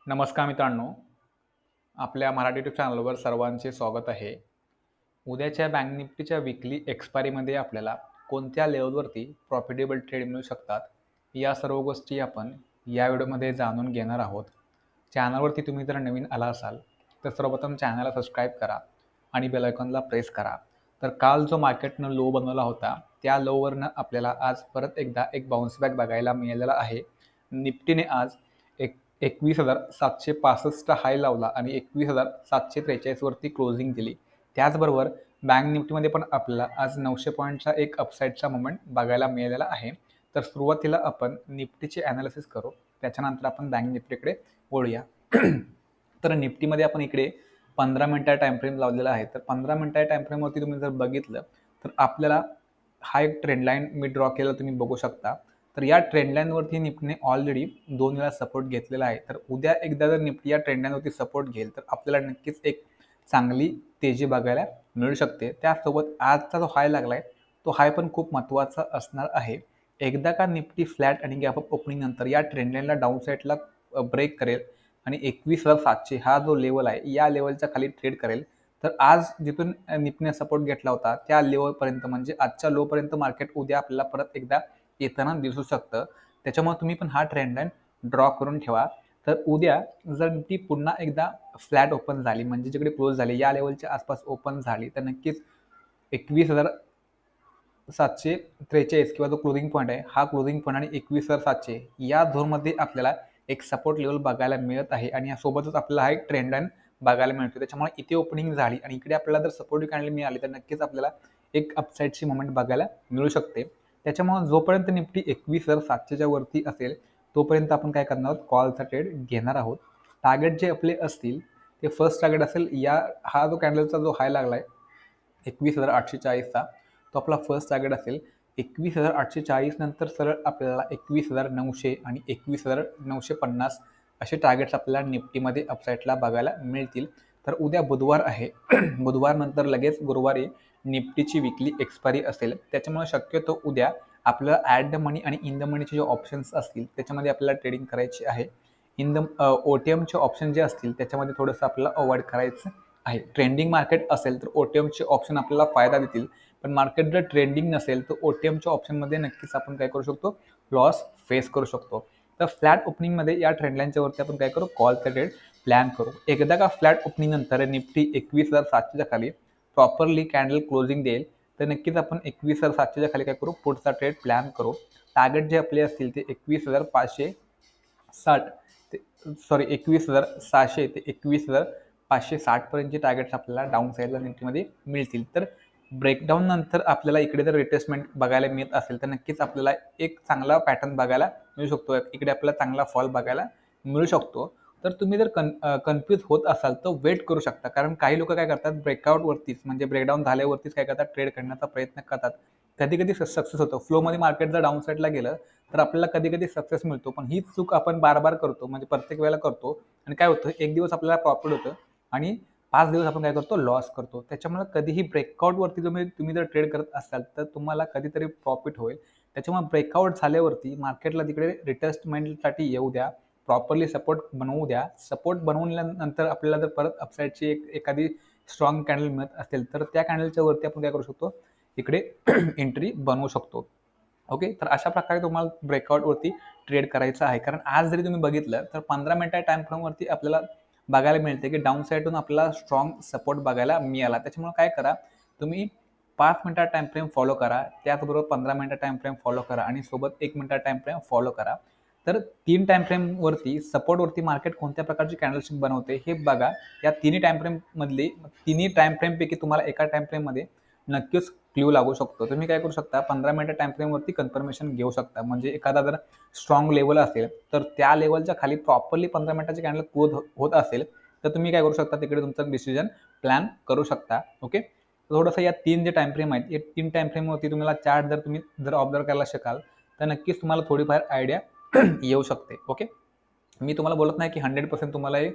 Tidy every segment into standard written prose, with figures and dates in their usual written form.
नमस्कार मित्रांनो, आपल्या मराठी यूट्यूब चॅनलवर सर्वांचे स्वागत आहे. उद्याच्या बँक निफ्टीच्या विकली एक्सपायरीमध्ये आपल्याला कोणत्या लेवलवरती प्रॉफिटेबल ट्रेड मिळू शकतात, या सर्व गोष्टी आपण या व्हिडिओमध्ये जाणून घेणार आहोत. चॅनलवरती तुम्ही जर नवीन आला असाल तर सर्वप्रथम चॅनलला सबस्क्राईब करा आणि बेल आयकॉनला प्रेस करा. तर काल जो मार्केटनं लो बनवला होता त्या लोवरनं आपल्याला आज परत एकदा एक बाउन्स बॅक बघायला मिळालेला आहे. निफ्टीने आज 21,765 हाय लावला आणि 21,743 वरती क्लोजिंग दिली. त्याचबरोबर बँक निफ्टीमध्ये पण आपल्याला आज 900 पॉईंटचा एक अपसाईडचा मोमेंट बघायला मिळालेला आहे. तर सुरुवातीला आपण निफ्टीचे ॲनालिसिस करू, त्याच्यानंतर आपण बँक निफ्टीकडे वळूया. तर निफ्टीमध्ये आपण इकडे 15 मिनिटा टाइम फ्रेम लावलेला आहे. तर 15 मिनिटा टाइम फ्रेमवरती तुम्ही जर बघितलं तर आपल्याला हा एक ट्रेंड लाईन मी ड्रॉ केला तुम्ही बघू शकता. तर या ट्रेंड लाईनवरती निफ्टीने ऑलरेडी 2 वेळा सपोर्ट घेतलेला आहे. तर उद्या एकदा जर निफ्टी या ट्रेंड लाईनवरती सपोर्ट घेईल तर आपल्याला नक्कीच एक चांगली तेजी बघायला मिळू शकते. त्यासोबत आजचा जो हाय लागलाय तो हाय पण खूप महत्त्वाचा असणार आहे. एकदा का निफ्टी फ्लॅट आणि गॅप अप ओपनिंग नंतर या ट्रेंड लाईनला डाऊन साईडला ब्रेक करेल आणि 21,700 हा जो लेवल आहे या लेवलच्या खाली ट्रेड करेल, तर आज जिथून निफ्टीने सपोर्ट घेतला होता त्या लेवलपर्यंत म्हणजे आजच्या लोपर्यंत मार्केट उद्या आपल्याला परत एकदा येताना दिसू शकतं. त्याच्यामुळे तुम्ही पण हा ट्रेंड लाईन ड्रॉ करून ठेवा. तर उद्या जर निफ्टी पुन्हा एकदा फ्लॅट ओपन झाली म्हणजे जिकडे क्लोज झाली या लेवलच्या आसपास ओपन झाली तर नक्कीच 21,743 किंवा जो क्लोजिंग पॉईंट आहे हा क्लोजिंग पॉईंट आणि 21,700 या झोनमध्ये आपल्याला एक सपोर्ट लेवल बघायला मिळत आहे आणि यासोबतच आपल्याला हा एक ट्रेंड लाईन बघायला मिळतो. त्याच्यामुळे इथे ओपनिंग झाली आणि इकडे आपल्याला जर सपोर्टिव्ह कॅन्डल मिळाली तर नक्कीच आपल्याला एक अपसाईडची मोमेंट बघायला मिळू शकते. त्याच्यामुळे जोपर्यंत निफ्टी 21,700च्या वरती असेल तोपर्यंत आपण काय करणार आहोत, कॉलचा ट्रेड घेणार आहोत. टार्गेट जे आपले असतील ते फर्स्ट टार्गेट असेल हा जो कॅन्डलचा जो हाय लागला आहे 21,840चा तो आपला फर्स्ट टार्गेट असेल. 21,840 नंतर सरळ आपल्याला 21,900 आणि 21,950 असे टार्गेट्स आपल्याला निफ्टीमध्ये अपसाईडला बघायला मिळतील. तर उद्या बुधवार आहे. बुधवार नंतर लगेच गुरुवारी निफ्टीची विकली एक्सपायरी असेल. त्याच्यामुळे शक्यतो उद्या आपल्याला ॲट द मनी आणि इन द मनीचे जे ऑप्शन्स असतील त्याच्यामध्ये आपल्याला ट्रेडिंग करायची आहे. इन द OTMचे ऑप्शन जे असतील त्याच्यामध्ये थोडंसं आपल्याला अवॉइड करायचं आहे. ट्रेंडिंग मार्केट असेल तर OTMचे ऑप्शन आपल्याला फायदा देतील, पण मार्केट जर ट्रेंडिंग नसेल तर OTMच्या ऑप्शनमध्ये नक्कीच आपण काय करू शकतो, लॉस फेस करू शकतो. तर फ्लॅट ओपनिंगमध्ये या ट्रेंडलाईनच्या वरती आपण काय करू, कॉलचा ट्रेड प्लॅन करू. एकदा का फ्लॅट ओपनिंग नंतर निफ्टी 21,700च्या खाली प्रॉपरली कॅन्डल क्लोजिंग देईल तर नक्कीच आपण 21,700च्या खाली काय करू, पुढचा ट्रेड प्लॅन करू. टार्गेट जे आपले असतील ते 21,560 ते 21,600 ते 21,560 पर्यंतचे टार्गेट्स आपल्याला डाऊन साईडला निफ्टीमध्ये मिळतील. तर ब्रेकडाऊन नंतर आपल्याला इकडे जर रिट्रेसमेंट बघायला मिळत असेल तर नक्कीच आपल्याला एक चांगला पॅटर्न बघायला मिळू शकतो. इकडे आपल्याला चांगला फॉल बघायला मिळू शकतो. तर तुम्ही जर कन्फ्यूज होत असाल तर वेट करू शकता, कारण काही लोक काय करतात, ब्रेकआउटवरतीच म्हणजे ब्रेकडाऊन झाल्यावरतीच काय करतात, ट्रेड करण्याचा प्रयत्न करतात. कधी कधी सक्सेस होतं. फ्लोमध्ये मार्केट जर डाऊन साईडला गेलं तर आपल्याला कधी कधी सक्सेस मिळतो, पण हीच चूक आपण बार बार करतो, म्हणजे प्रत्येक वेळेला करतो आणि काय होतं, एक दिवस आपल्याला प्रॉफिट होतं आणि 5 दिवस आपण काय करतो, लॉस करतो. त्याच्यामुळे कधीही ब्रेकआउटवरती तुम्ही जर ट्रेड करत असाल तर तुम्हाला कधीतरी प्रॉफिट होईल. त्याच्यामुळे ब्रेकआउट झाल्यावरती मार्केटला तिकडे रिटेस्टमेंटसाठी येऊ द्या, प्रॉपरली सपोर्ट बनवू द्या. सपोर्ट बनवल्यानंतर आपल्याला जर परत अपसाईडची एखादी स्ट्रॉंग कॅन्डल मिळत असेल तर त्या कॅन्डलच्या वरती आपण काय करू शकतो, इकडे एंट्री बनवू शकतो. ओके, तर अशा प्रकारे तुम्हाला ब्रेकआउटवरती ट्रेड करायचं आहे. कारण आज जरी तुम्ही बघितलं तर 15 मिनिटा टाइम फ्रेमवरती आपल्याला बघायला मिळते की डाऊन साईडून आपल्याला स्ट्रॉंग सपोर्ट बघायला मिळाला. त्याच्यामुळे काय करा, तुम्ही 5 मिनिटा टाइम फ्रेम फॉलो करा, त्याचबरोबर 15 मिनिटा टाइम फ्रेम फॉलो करा आणि सोबत 1 मिनिटा टाइम फ्रेम फॉलो करा. तर 3 टाइम फ्रेमवरती सपोर्टवरती मार्केट कोणत्या प्रकारची कॅन्डलशिप बनवते हे बघा. या तिन्ही टाइम फ्रेममधली तिन्ही टाइम फ्रेमपैकी तुम्हाला एका टाइम फ्रेममध्ये नक्कीच क्ल्यू लागू शकतो. तुम्ही काय करू शकता, 15 मिनिटा टाइम फ्रेमवरती कन्फर्मेशन घेऊ शकता. म्हणजे एखादा जर स्ट्रॉंग लेवल असेल तर त्या लेवलच्या खाली प्रॉपरली 15 मिनिटाची कॅन्डल क्लोज होत असेल तर तुम्ही काय करू शकता, तिकडे तुमचा डिसिजन प्लॅन करू शकता. ओके, थोडंसं या 3 जे टाइम फ्रेम आहेत, या 3 टाइम फ्रेमवरती तुम्हाला चार्ट जर तुम्ही ऑब्झर्व करायला शकाल तर नक्कीच तुम्हाला थोडीफार आयडिया येऊ शकते. ओके, मी तुम्हाला बोलत नाही की 100% तुम्हाला हे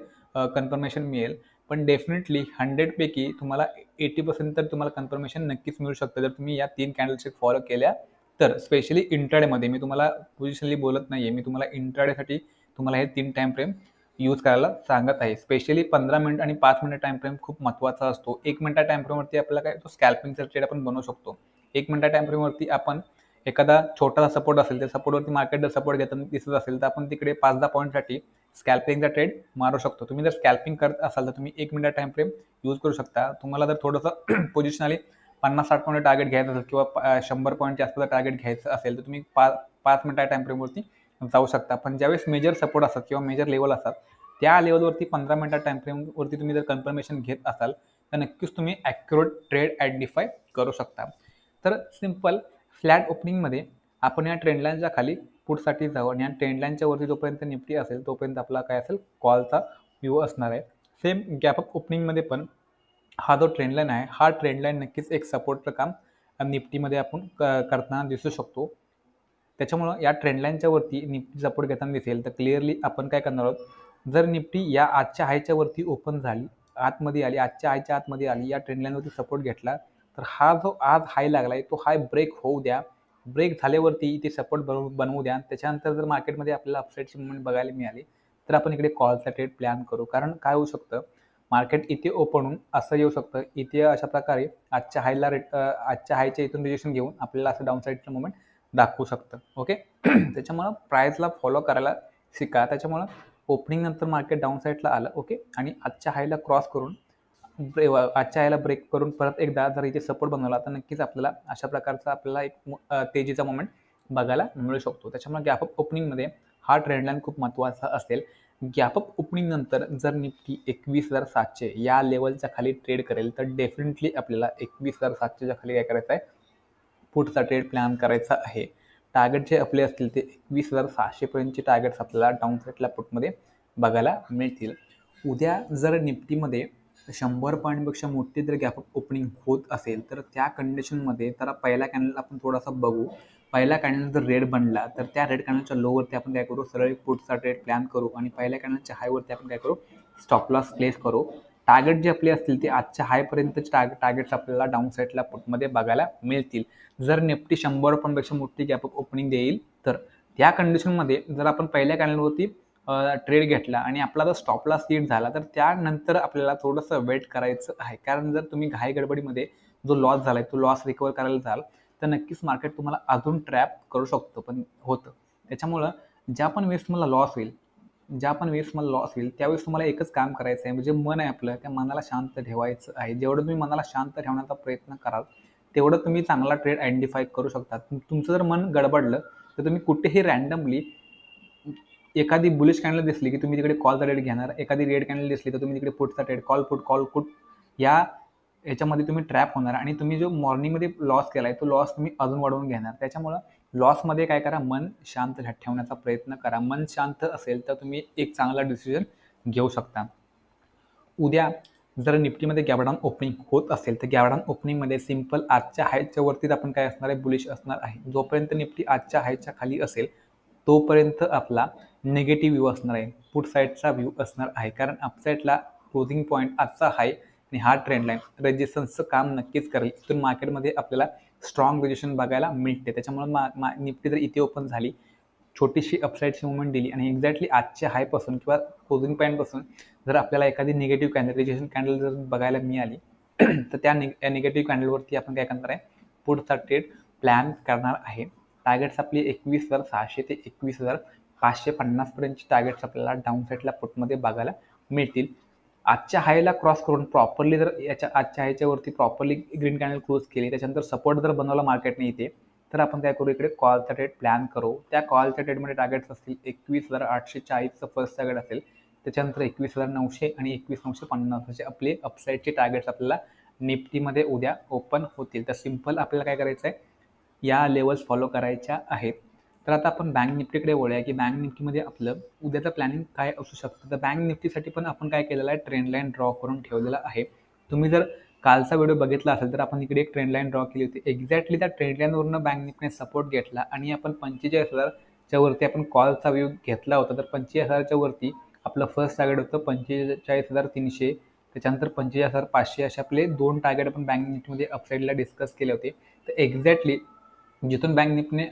कन्फर्मेशन मिळेल, पण डेफिनेटली 100 पैकी तुम्हाला 80% तर तुम्हाला कन्फर्मेशन नक्कीच मिळू शकतं जर तुम्ही या 3 कॅन्डलशिप फॉलो केल्या तर. स्पेशली इंट्राडेमध्ये मी तुम्हाला पोझिशनली बोलत नाहीये, मी तुम्हाला इंट्राडेसाठी तुम्हाला हे 3 टाइम फ्रेम यूज करायला सांगत आहे. स्पेशली 15 मिनिट आणि 5 मिनिट टाइम फ्रेम खूप महत्त्वाचा असतो. 1 मिनिटा टाइम फ्रेमवरती आपल्याला काय तो स्कॅल्पिंगचा ट्रेड आपण बनवू शकतो. 1 मिनिटा टाइम फ्रेमवरती आपण एखादा छोटासा सपोर्ट असेल, त्या सपोर्टवरती मार्केट जर सपोर्ट घेताना दिसत असेल, तर आपण तिकडे 5-10 पॉईंटसाठी स्कॅल्पिंगचा ट्रेड मारू शकतो. तुम्ही जर स्कॅल्पिंग करत असाल, तर तुम्ही 1 मिनिटा टाइम फ्रेम यूज करू शकता. तुम्हाला जर थोडंसं पोझिशनली 50-60 पॉईंट टार्गेट घ्यायचं असेल किंवा 100 पॉईंटच्या आसपास टार्गेट घ्यायचं असेल, तर तुम्ही 5 मिनिटा टाइम फ्रेमवरती जाऊ शकता. पण ज्यावेळेस मेजर सपोर्ट असतात किंवा मेजर लेवल असतात, त्या लेवलवरती 15 मिनिटा टाइम फ्रेमवरती तुम्ही जर कन्फर्मेशन घेत असाल, तर नक्कीच तुम्ही ॲक्युरेट ट्रेड आयडेंटिफाय करू शकता. तर सिंपल फ्लॅट ओपनिंगमध्ये आपण या ट्रेंड लाईनच्या खाली पुटसाठी जाऊ आणि या ट्रेंड लाईनच्या वरती जोपर्यंत निफ्टी असेल, तोपर्यंत आपला काय असेल, कॉलचा व्ह्यू असणार आहे. सेम गॅप अप ओपनिंगमध्ये पण हा जो ट्रेंड लाईन आहे, हा ट्रेंड लाईन नक्कीच एक सपोर्टचं काम निफ्टीमध्ये आपण करताना दिसू शकतो. त्याच्यामुळं या ट्रेंड लाईनच्या वरती निफ्टी सपोर्ट घेताना दिसेल, तर क्लिअरली आपण काय करणार आहोत, जर निफ्टी या आजच्या हायच्या वरती ओपन झाली, आतमध्ये आली, आजच्या हायच्या आतमध्ये आली, या ट्रेंड लाईनवरती सपोर्ट घेतला, तर हा जो आज हाय लागलाय, तो हाय ब्रेक होऊ द्या. ब्रेक झाल्यावरती इथे सपोर्ट बनवू द्या. त्याच्यानंतर जर मार्केटमध्ये आपल्याला अपसाईडची मुवमेंट बघायला मिळाली, तर आपण इकडे कॉलचा ट्रेड प्लॅन करू. कारण काय होऊ शकतं, मार्केट इथे ओपन होऊन असं येऊ शकतं, इथे अशा प्रकारे आजच्या हायच्या इथून रिजेक्शन घेऊन आपल्याला असं डाऊनसाईडचं मुवमेंट दाखवू शकतं. ओके. त्याच्यामुळं प्राईसला फॉलो करायला शिका. त्याच्यामुळं ओपनिंग नंतर मार्केट डाऊन साईडला आलं, ओके, आणि आजच्या हायला क्रॉस करून आजच्या हायला ब्रेक करून परत एकदा जर इथे सपोर्ट बनवला, तर नक्कीच आपल्याला अशा प्रकारचा आपल्याला एक तेजीचा मोमेंट बघायला मिळू शकतो. त्याच्यामुळे गॅप अप ओपनिंगमध्ये हा ट्रेंड लाईन खूप महत्त्वाचा असेल. गॅप अप ओपनिंग नंतर जर निफ्टी 21,700 या लेवलच्या खाली ट्रेड करेल, तर डेफिनेटली आपल्याला 21,700च्या खाली काय करायचं आहे, पुटचा ट्रेड प्लॅन करायचा आहे. टार्गेट जे आपले असतील ते 21,600 पर्यंतचे टार्गेट्स आपल्याला डाऊन साईडला पुटमध्ये बघायला मिळतील. उद्या जर निफ्टीमध्ये 100 पॉईंटपेक्षा मोठी जर गॅप ओपनिंग होत असेल, तर त्या कंडिशनमध्ये तर पहिला कॅन्डल आपण थोडासा बघू. पहिला कॅन्डल जर रेड बनला, तर त्या रेड कॅन्डलच्या लोवरती आपण काय करू, सरळ पुटचा ट्रेड प्लॅन करू आणि पहिल्या कॅन्डलच्या हायवरती आपण काय करू, स्टॉप लॉस प्लेस करू. टार्गेट जे आपले असतील ते आजच्या हायपर्यंतचे टार्गेट्स आपल्याला डाऊन साईडला पुटमध्ये बघायला मिळतील. जर निफ्टी 100 पॉईंटपेक्षा मोठी गॅप अप ओपनिंग देईल, तर त्या कंडिशनमध्ये जर आपण पहिल्या कॅन्डलवरती ट्रेड घेतला आणि आपला जर स्टॉप लॉस हिट झाला, तर त्यानंतर आपल्याला थोडंसं वेट करायचं आहे. कारण जर तुम्ही घाई गडबडीमध्ये जो लॉस झाला आहे, तो लॉस रिकवर करायला जाल, तर नक्कीच मार्केट तुम्हाला अजून ट्रॅप करू शकतो, पण होतं. त्याच्यामुळं ज्या पण वेळेस तुम्हाला लॉस होईल, त्यावेळेस तुम्हाला एकच काम करायचं आहे, म्हणजे मन आहे आपलं, त्या मनाला शांत ठेवायचं आहे. जेवढं तुम्ही मनाला शांत ठेवण्याचा प्रयत्न कराल, तेवढं तुम्ही चांगला ट्रेड आयडेंटिफाय करू शकता. तुमचं जर मन गडबडलं, तर तुम्ही कुठेही रँडमली एखादी बुलिश कॅन्डल दिसली की तुम्ही तिकडे कॉलचा ट्रेड घेणार, एखादी रेड कॅन्डल दिसली तर तुम्ही तिकडे पुटचा ट्रेड, कॉल पुट याच्यामध्ये तुम्ही ट्रॅप होणार आणि तुम्ही जो मॉर्निंगमध्ये लॉस केलाय, तो लॉस तुम्ही अजून वाढवून घेणार. त्याच्यामुळं लॉसमध्ये काय करा, मन शांत ठेवण्याचा प्रयत्न करा. मन शांत असेल तर तुम्ही एक चांगला डिसिजन घेऊ शकता. उद्या जर निफ्टीमध्ये गॅप ओपनिंग होत असेल, तर गॅप ओपनिंगमध्ये सिंपल आजच्या हायच्या वरतीच आपण काय असणार आहे, बुलिश असणार आहे. जोपर्यंत निफ्टी आजच्या हायच्या खाली असेल, तोपर्यंत आपला निगेटिव्ह व्ह्यू असणार आहे, पुट साईडचा व्ह्यू असणार आहे. कारण अपसाईडला क्लोजिंग पॉईंट आजचा हाय आणि हा ट्रेंड लाईन रेजिस्टन्सचं काम नक्कीच करेल. इथून मार्केटमध्ये आपल्याला स्ट्रॉंग पोझिशन बघायला मिळते. त्याच्यामुळे निफ्टी जर इथे ओपन झाली, छोटीशी अपसाईडची मुवमेंट दिली आणि एक्झॅक्टली आजच्या हायपासून किंवा क्लोजिंग पॉईंटपासून जर आपल्याला एखादी निगेटिव्ह कॅन्डल कॅन्डल जर बघायला मिळाली, तर त्या निगेटिव्ह कॅन्डलवरती आपण काय करणार आहे, पुढचा ट्रेड प्लॅन करणार आहे. टार्गेट्स आपली 21,600 ते 21,550 पर्यंतची टार्गेट्स आपल्याला डाऊन साईडला पुटमध्ये बघायला मिळतील. आजच्या हायला क्रॉस करून प्रॉपरली जर आजच्या हायच्या वरती प्रॉपरली ग्रीन कॅन्डल क्लोज केली, त्याच्यानंतर सपोर्ट जर बनवला मार्केटने इथे, तर आपण काय करू, इकडे कॉलचा ट्रेड प्लॅन करू. त्या कॉलच्या ट्रेडमध्ये टार्गेट्स असतील 21,840चं फर्स्ट टार्गेट असेल, त्याच्यानंतर 21,900 आणि 21,950 असे आपले अपसाईडचे टार्गेट्स आपल्याला निफ्टीमध्ये उद्या ओपन होतील. तर सिंपल आपल्याला काय करायचं आहे, या लेवल्स फॉलो करायच्या आहेत. तर आता आपण बँक निफ्टीकडे वळूया की बँक निफ्टीमध्ये आपलं उद्याचं प्लॅनिंग काय असू शकतं. तर बँक निफ्टीसाठी पण आपण काय केलेलं आहे, ट्रेंड लाईन ड्रॉ करून ठेवलेला आहे. तुम्ही जर कालचा व्हिडिओ बघितला असेल, तर आपण इकडे एक ट्रेंड लाईन ड्रॉ केली होती. एक्झॅक्टली त्या ट्रेंड लाईनवरून बँक निफ्टीने सपोर्ट घेतला आणि आपण 45,000च्या वरती आपण कॉलचा व्ह्यू घेतला होता. तर 45,000च्या वरती आपलं फर्स्ट टार्गेट होतं 45,300, त्याच्यानंतर 45,500 असे आपले 2 टार्गेट आपण बँक निफ्टीमध्ये अपसाईडला डिस्कस केले होते. तर एक्झॅक्टली जिथून बँक निफ्टीने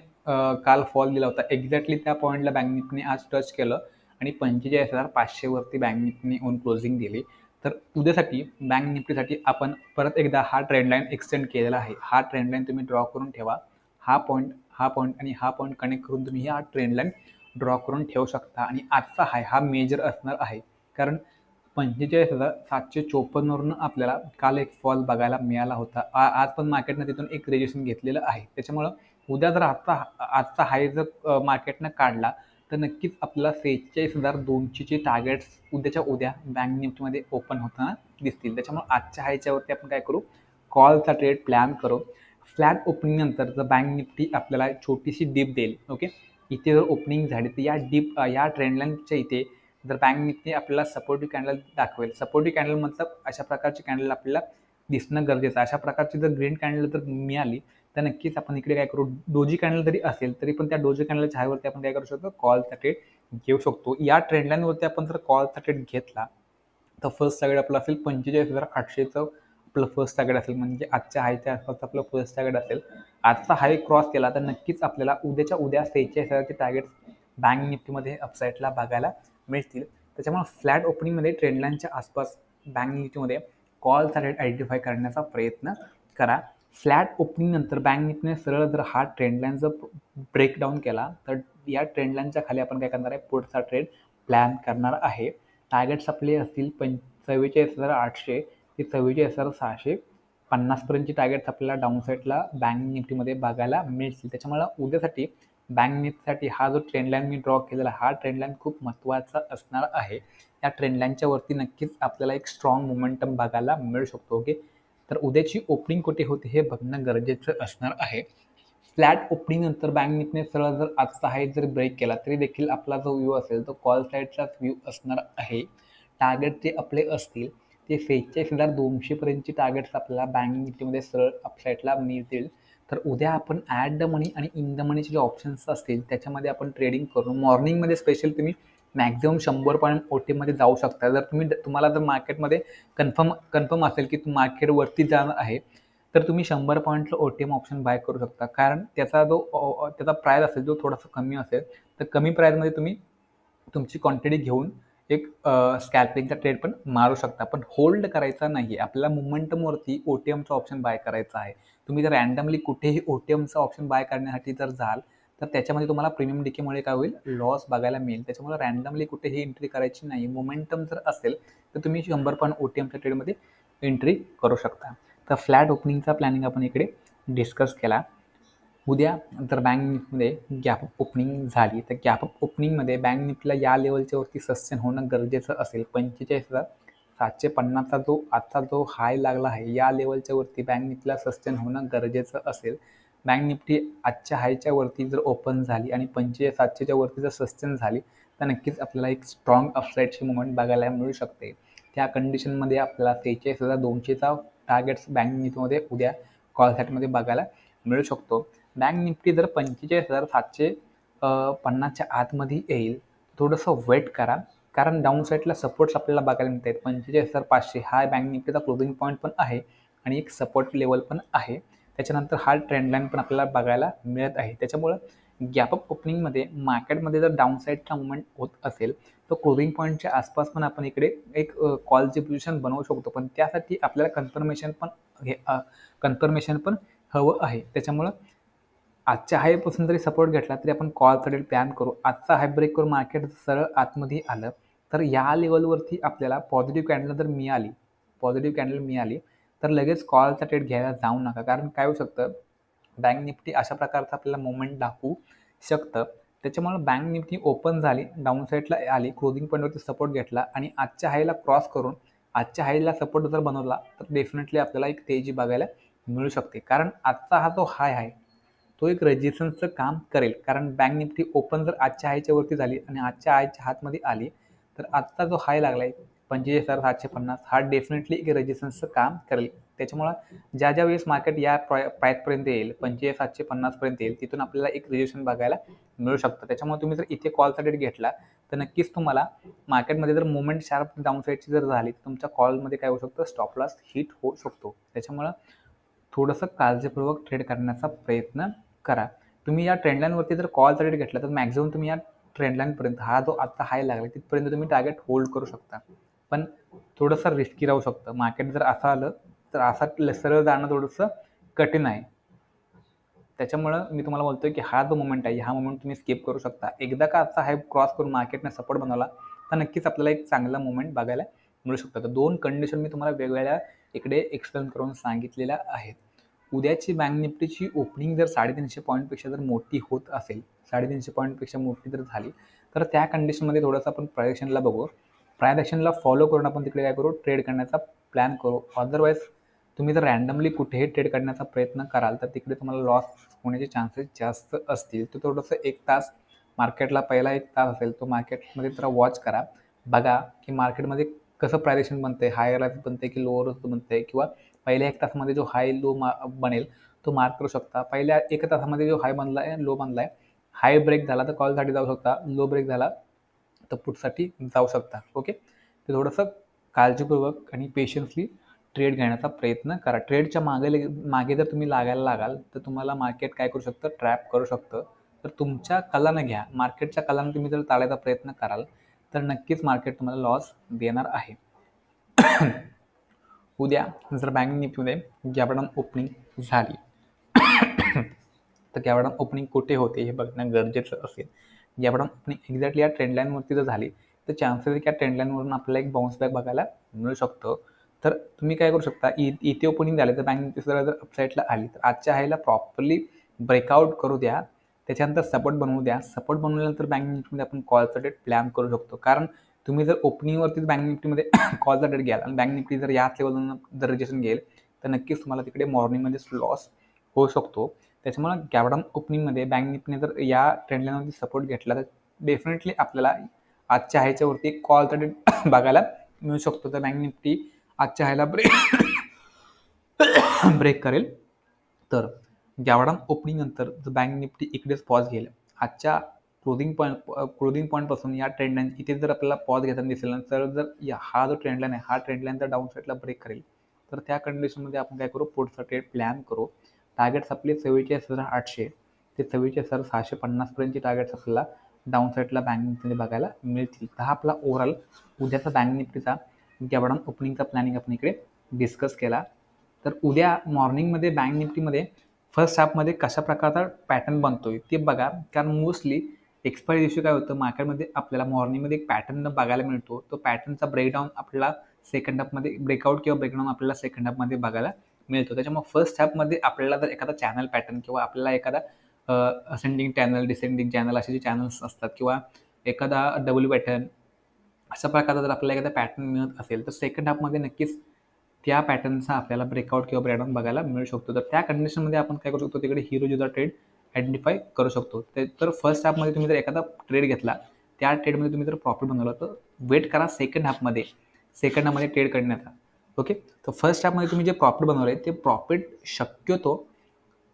काल फॉल दिला होता, एक्झॅक्टली त्या पॉईंटला बँक निफ्टीने आज टच केलं आणि 45,500 वरती बँक निफ्टीने येऊन क्लोजिंग दिली. तर उद्यासाठी बँक निफ्टीसाठी आपण परत एकदा हा ट्रेंड लाईन एक्सटेंड केलेला आहे. हा ट्रेंड लाईन तुम्ही ड्रॉ करून ठेवा. हा पॉईंट आणि हा पॉईंट कनेक्ट करून तुम्ही हा ट्रेंड लाईन ड्रॉ करून ठेवू शकता. आणि आजचा हाय हा मेजर असणार आहे, कारण 45,754 वरून आपल्याला काल एक फॉल बघायला मिळाला होता. आज पण मार्केटनं तिथून एक रिजेक्शन घेतलेलं आहे. त्याच्यामुळं उद्या जर आजचा हाय जर मार्केटनं काढला तर नक्कीच आपल्याला 46,200चे टार्गेट्स उद्याच्या उद्या बँक निफ्टीमध्ये ओपन होताना दिसतील. त्याच्यामुळे आजच्या हायच्यावरती आपण काय करू, कॉलचा ट्रेड प्लॅन करू. फ्लॅट ओपनिंग नंतर जर बँक निफ्टी आपल्याला छोटीशी डिप देईल, ओके, इथे जर ओपनिंग झाली तर या ट्रेंड लाईनच्या इथे जर बँक निफ्टी आपल्याला सपोर्टिव्ह कॅन्डल दाखवेल. सपोर्टिव्ह कॅन्डल मतलब अशा प्रकारची कॅन्डल आपल्याला दिसणं गरजेचं आहे. अशा प्रकारची जर ग्रीन कॅन्डल जर मिळाली तर नक्कीच आपण इकडे काय करू, डोजी कॅन्डल जरी असेल तरी पण त्या डोजी कॅन्डलच्या हायवरती आपण काय करू शकतो, कॉलचा ट्रेड घेऊ शकतो. या ट्रेंड लाईनवरती आपण जर कॉलचा ट्रेड घेतला तर फर्स्ट टार्गेट आपलं असेल 45,800चं आपलं फर्स्ट टार्गेट असेल, म्हणजे आजच्या हायच्या आसपास आपलं फर्स्ट टार्गेट असेल. आजचा हाय क्रॉस केला तर नक्कीच आपल्याला उद्याच्या उद्या 46,000चे टार्गेट्स बँक निफ्टीमध्ये अपसाईडला बघायला मिळतील. त्याच्यामुळे फ्लॅट ओपनिंगमध्ये ट्रेंड लाईनच्या आसपास बँक निफ्टीमध्ये कॉलचा रेट आयडेंटिफाय करण्याचा प्रयत्न करा. फ्लॅट ओपनिंग नंतर बँक निफ्टीने सरळ जर हा ट्रेंड लाईन जर ब्रेकडाऊन केला तर या ट्रेंड लाईनच्या खाली आपण काय करणार आहे, पुढचा ट्रेड प्लॅन करणार आहे. टार्गेट्स आपले असतील 44,800 ते 44,650 पर्यंतचे टार्गेट्स आपल्याला डाऊन साईडला बँक निफ्टीमध्ये बघायला मिळतील. त्याच्यामुळे उद्यासाठी बँक निफ्टीसाठी हा जो ट्रेंड लाईन मी ड्रॉ केलेला हा ट्रेंड लाईन खूप महत्त्वाचा असणार आहे. या ट्रेंड लाईनच्या वरती नक्कीच आपल्याला एक स्ट्रॉंग मोमेंटम बघायला मिळू शकतो. ओके, तर उद्याची ओपनिंग कुठे होते हे बघणं गरजेचं असणार आहे. फ्लॅट ओपनिंग नंतर बँक निफ्टीने सरळ जर आजचा हाय जर ब्रेक केला तरी देखील आपला जो व्ह्यू असेल तो कॉल साईडचाच व्ह्यू असणार आहे. टार्गेट जे आपले असतील ते 46,200 पर्यंतचे टार्गेट्स आपल्याला बँक निफ्टीमध्ये सरळ अपसाईडला मिळतील. तर उद्या आपण ॲट द मनी आणि इन द मनीचे जे ऑप्शन्स असतील त्याच्यामध्ये आपण ट्रेडिंग करू. मॉर्निंगमध्ये स्पेशल तुम्ही मॅक्झिमम 100 पॉईंट ओटीमध्ये जाऊ शकता. जर तुम्हाला जर मार्केटमध्ये कन्फर्म असेल की मार्केट वरती जाणार आहे तर तुम्ही 100 पॉईंटला OTM ऑप्शन बाय करू शकता, कारण त्याचा प्राईस असेल जो थोडासा कमी असेल तर कमी प्राईसमध्ये तुम्ही तुमची क्वांटिटी घेऊन एक स्कॅल्पिंगचा ट्रेड पण मारू शकता. पण होल्ड करायचा नाही आहे, आपल्याला मोमेंटमवरती OTMचा ऑप्शन बाय करायचा आहे. तुम्ही जर रँडमली कुठेही OTMचा ऑप्शन बाय करण्यासाठी जर जाल तर त्याच्यामध्ये तुम्हाला प्रीमियम डिकेमुळे काय होईल, लॉस बघायला मिळेल. त्याच्यामुळे रँडमली कुठेही एंट्री करायची नाही. मोमेंटम जर असेल तर तुम्ही 100 पॉईंट OTMच्या ट्रेडमध्ये एंट्री करू शकता. तर फ्लॅट ओपनिंगचा प्लॅनिंग आपण इकडे डिस्कस केला. उद्या जर बँक निफ्टीमध्ये गॅप अप ओपनिंग झाली तर गॅप अप ओपनिंगमध्ये बँक निफ्टीला या लेवलच्या वरती सस्टेन होणं गरजेचं असेल. 45,750चा जो आजचा जो हाय लागला आहे या लेवलच्या वरती बँक निफ्टीला सस्टेन होणं गरजेचं असेल. बँक निफ्टी आजच्या हायच्या वरती जर ओपन झाली आणि 45,700च्या वरती जर सस्टेन झाली तर नक्कीच आपल्याला एक स्ट्रॉंग अपसाईडची मुवमेंट बघायला मिळू शकते. त्या कंडिशनमध्ये आपल्याला 46,200चा टार्गेट्स बँक निफ्टीमध्ये उद्या कॉल सेटमध्ये बघायला मिळू शकतो. बँक निफ्टी जर 45,750च्या आतमध्ये येईल थोडंसं वेट करा, कारण डाऊन साईडला सपोर्ट्स आपल्याला बघायला मिळत आहेत. 45,500 हा बँक निफ्टीचा क्लोजिंग पॉईंट पण आहे आणि एक सपोर्ट लेवल पण आहे. त्याच्यानंतर हा ट्रेंड लाईन पण आपल्याला बघायला मिळत आहे. त्याच्यामुळं गॅप अप ओपनिंगमध्ये मार्केटमध्ये जर डाऊन साईडचा मुवमेंट होत असेल तर क्लोजिंग पॉईंटच्या आसपास पण आपण इकडे एक कॉलची पोझिशन बनवू शकतो. पण त्यासाठी आपल्याला कन्फर्मेशन पण हवं आहे. त्याच्यामुळं आजच्या हायपासून जरी सपोर्ट घेतला तरी आपण कॉलचा ट्रेड प्लॅन करू. आजचा हाय ब्रेक करून मार्केट सरळ आतमध्ये आलं तर या लेवलवरती आपल्याला पॉझिटिव्ह कॅन्डल मिळाली तर लगेच कॉलचा ट्रेड घ्यायला जाऊ नका, कारण काय होऊ शकतं, बँक निफ्टी अशा प्रकारचं आपल्याला मुवमेंट दाखवू शकतं. त्याच्यामुळे बँक निफ्टी ओपन झाली, डाऊन साईडला आली, क्लोजिंग पॉईंटवरती सपोर्ट घेतला आणि आजच्या हायला क्रॉस करून आजच्या हायला सपोर्ट जर बनवला तर डेफिनेटली आपल्याला एक तेजी बघायला मिळू शकते. कारण आजचा हा जो हाय आहे तो एक रेजिस्टन्सचं काम करेल, कारण बँक निफ्टी ओपन जर आजच्या हायच्या वरती झाली आणि आजच्या हायच्या हातमध्ये आली तर आजचा जो हाय लागला आहे 45,750 हा डेफिनेटली एक रेजिस्टन्सचं काम करेल. त्याच्यामुळं ज्या वेळेस मार्केट या प्राईसपर्यंत येईल 45,750 पर्यंत येईल तिथून आपल्याला एक रेजिस्टन्स बघायला मिळू शकतं. त्याच्यामुळे तुम्ही जर इथे कॉलचा ट्रेड घेतला तर नक्कीच तुम्हाला मार्केटमध्ये जर मुवमेंट शार्प डाऊन साईडची जर झाली तर तुमच्या कॉलमध्ये काय होऊ शकतं, स्टॉप लॉस हिट होऊ शकतो. त्याच्यामुळं थोडंसं काळजीपूर्वक ट्रेड करण्याचा प्रयत्न करा. तुम्ही या ट्रेंड लाईनवरती जर कॉलचा ट्रेड घेतला तर मॅक्झिमम तुम्ही या ट्रेंड लाईनपर्यंत हा जो आता हाय लागला तिथपर्यंत तुम्ही टार्गेट होल्ड करू शकता. पण थोडंसं रिस्की राहू शकतं. मार्केट जर असं आलं तर असा सरळ जाणं थोडंसं कठीण आहे. त्याच्यामुळं मी तुम्हाला बोलतोय की हा जो मोमेंट आहे, हा मोमेंट तुम्ही स्किप करू शकता. एकदा का आजचा हाय क्रॉस करून मार्केटने सपोर्ट बनवला, तर नक्कीच आपल्याला एक चांगला मोमेंट बघायला मिळू शकतो. तर 2 कंडिशन मी तुम्हाला वेगवेगळ्या इकडे एक्सप्लेन करून सांगितलेल्या आहेत. उद्याची बँक निफ्टीची ओपनिंग जर 350 पॉईंटपेक्षा जर मोठी होत असेल, 350 पॉईंटपेक्षा मोठी जर झाली, तर त्या कंडिशनमध्ये थोडंसं आपण प्राइस ॲक्शनला बघू. प्राइस ॲक्शनला फॉलो करून आपण तिकडे काय करू, ट्रेड करण्याचा प्लॅन करू. अदरवाईज तुम्ही जर रँडमली कुठेही ट्रेड करण्याचा प्रयत्न कराल, तर तिकडे तुम्हाला लॉस होण्याचे चान्सेस जास्त असतील. तर थोडंसं 1 तास मार्केटला पहिला 1 तास असेल, तो मार्केटमध्ये जरा वॉच करा. बघा की मार्केटमध्ये कसं प्राइस ॲक्शन बनतंय, हायर बनतंय की लोअर बनतंय किंवा पहिल्या 1 तासामध्ये जो हाय लो बनेल तो मार्क करू शकता. पहिल्या 1 तासामध्ये जो हाय बनलाय, लो बनलाय, हाय ब्रेक झाला तर कॉलसाठी जाऊ शकता, लो ब्रेक झाला तर पुटसाठी जाऊ शकता. ओके. तर थोडंसं काळजीपूर्वक आणि पेशन्सली ट्रेड घेण्याचा प्रयत्न करा. ट्रेडच्या मागे जर तुम्ही लागायला लागाल, तर तुम्हाला मार्केट काय करू शकतं, ट्रॅप करू शकतं. तर तुमच्या कलानं घ्या. मार्केटच्या कलानं तुम्ही जर टाळायचा प्रयत्न कराल, तर नक्कीच मार्केट तुम्हाला लॉस देणार आहे. उद्या जर बँक निफ्टीमध्ये गॅप ओपनिंग झाली, तर गॅप ओपनिंग कुठे होते हे बघणं गरजेचं असेल. गॅप ओपनिंग एक्झॅक्टली या ट्रेंड लाईनवरती जर झाली, तर चान्सेस आहे की या ट्रेंड लाईनवरून आपल्याला एक बाउन्स बॅक बघायला मिळू शकतो. तर तुम्ही काय करू शकता, इथे ओपनिंग झाले तर बँक निफ्टी जर अपसाईडला आली, तर आजच्या हायला प्रॉपरली ब्रेकआउट करू द्या. त्याच्यानंतर सपोर्ट बनवू द्या. सपोर्ट बनवल्यानंतर बँक निफ्टीमध्ये आपण कॉलचा डेट प्लॅन करू शकतो. कारण तुम्ही जर ओपनिंगवरतीच बँक निफ्टीमध्ये कॉलचा डेट घ्याल आणि बँक निफ्टी जर याच लेवलवरून जर रिजेक्शन घेईल, तर नक्कीच तुम्हाला तिकडे मॉर्निंगमध्येच लॉस होऊ शकतो. त्याच्यामुळे गॅप ओपनिंगमध्ये बँक निफ्टीने जर या ट्रेंडलाईनवरती सपोर्ट घेतला, तर डेफिनेटली आपल्याला आजच्या हायच्यावरती कॉलचा डेट बघायला मिळू शकतो. तर बँक निफ्टी आजच्या हायला ब्रेक करेल. तर गॅप ओपनिंग नंतर जर बँक निफ्टी इकडेच पॉज घेईल, आजच्या क्लोजिंग पॉईंटपासून या ट्रेंड लाईन इथे जर आपल्याला पॉज घेताना दिसेल, तर जर हा जो ट्रेंड लाईन आहे, हा ट्रेंड लाईन जर डाऊन साईडला ब्रेक करेल, तर त्या कंडिशनमध्ये आपण काय करू, पुढचा ट्रेड प्लॅन करू. टार्गेट्स आपले 44,800 ते 44,650 पर्यंतचे टार्गेट्स आपल्याला डाऊन साईडला बँक निफ्टीमध्ये बघायला मिळतील. तर हा आपला ओव्हरऑल उद्याचा बँक निफ्टीचा गॅप ओपनिंगचा प्लॅनिंग आपण इकडे डिस्कस केला. तर उद्या मॉर्निंगमध्ये बँक निफ्टीमध्ये फर्स्ट हाफमध्ये कशा प्रकारचा पॅटर्न बनतोय ते बघा. कारण मोस्टली एक्सपायरी दिवशी काय होतं, मार्केटमध्ये आपल्याला मॉर्निंगमध्ये एक पॅटर्न बघायला मिळतो. तो पॅटर्नचा ब्रेकडाऊन आपल्याला सेकंड हाफमध्ये ब्रेकआउट किंवा ब्रेकडाऊन आपल्याला सेकंड हाफमध्ये बघायला मिळतो. त्याच्यामुळे फर्स्ट हाफमध्ये आपल्याला जर एखादा चॅनल पॅटर्न किंवा आपल्याला एखादा असेंडिंग चॅनल, डिसेंडिंग चॅनल असे जे चॅनल्स असतात किंवा एखादा डब्ल्यू पॅटर्न अशा प्रकारचा जर आपल्याला एखादा पॅटर्न मिळत असेल, तर सेकंड हाफमध्ये नक्कीच त्या पॅटर्नचा आपल्याला ब्रेकआउट किंवा ब्रेकडाऊन बघायला मिळू शकतो. तर त्या कंडिशनमध्ये आपण काय करू शकतो, तिकडे हिरोजीचा ट्रेड आयडेंटिफाय करू शकतो. तर फर्स्ट हाफमध्ये तुम्ही जर एखादा ट्रेड घेतला, त्या ट्रेडमध्ये तुम्ही जर प्रॉफिट बनवलं, तर वेट करा सेकंड हाफमध्ये ट्रेड करण्याचा. ओके. तर फर्स्ट हाफमध्ये तुम्ही जे प्रॉफिट बनवलं आहे, ते प्रॉफिट शक्यतो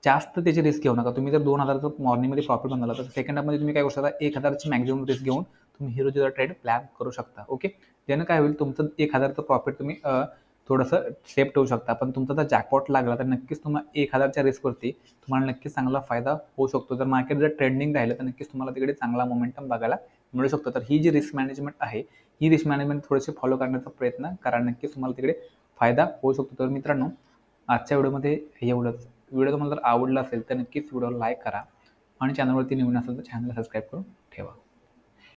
जास्त त्याची रिस्क घेऊ नका. तुम्ही जर 2,000चं मॉर्निंगमध्ये प्रॉफिट बनवलं, तर सेकंड हाफमध्ये तुम्ही काय करू शकता, 1,000ची मॅक्झिमम रिस्क घेऊन तुम्ही हिरोजीचा ट्रेड प्लॅन करू शकता. ओके. त्यानं काय होईल, तुमचं 1,000चं प्रॉफिट तुम्ही थोडंसं सेफ ठेवू शकता. पण तुमचा जर जॅकपॉट लागला, तर नक्कीच तुम्हाला 1,000च्या रिस्कवरती तुम्हाला नक्कीच चांगला फायदा होऊ शकतो. जर मार्केट जर ट्रेंडिंग राहिलं, तर नक्कीच तुम्हाला तिकडे चांगला मोमेंटम बघायला मिळू शकतो. तर ही जी रिस्क मॅनेजमेंट आहे, ही रिस्क मॅनेजमेंट थोडीशी फॉलो करण्याचा प्रयत्न करा. नक्कीच तुम्हाला तिकडे फायदा होऊ शकतो. तर मित्रांनो, आजच्या व्हिडिओमध्ये एवढंच. व्हिडिओ तुम्हाला जर आवडला असेल, तर नक्कीच व्हिडिओला लाईक करा आणि चॅनलवरती नवीन असेल तर चॅनलला सबस्क्राईब करून ठेवा.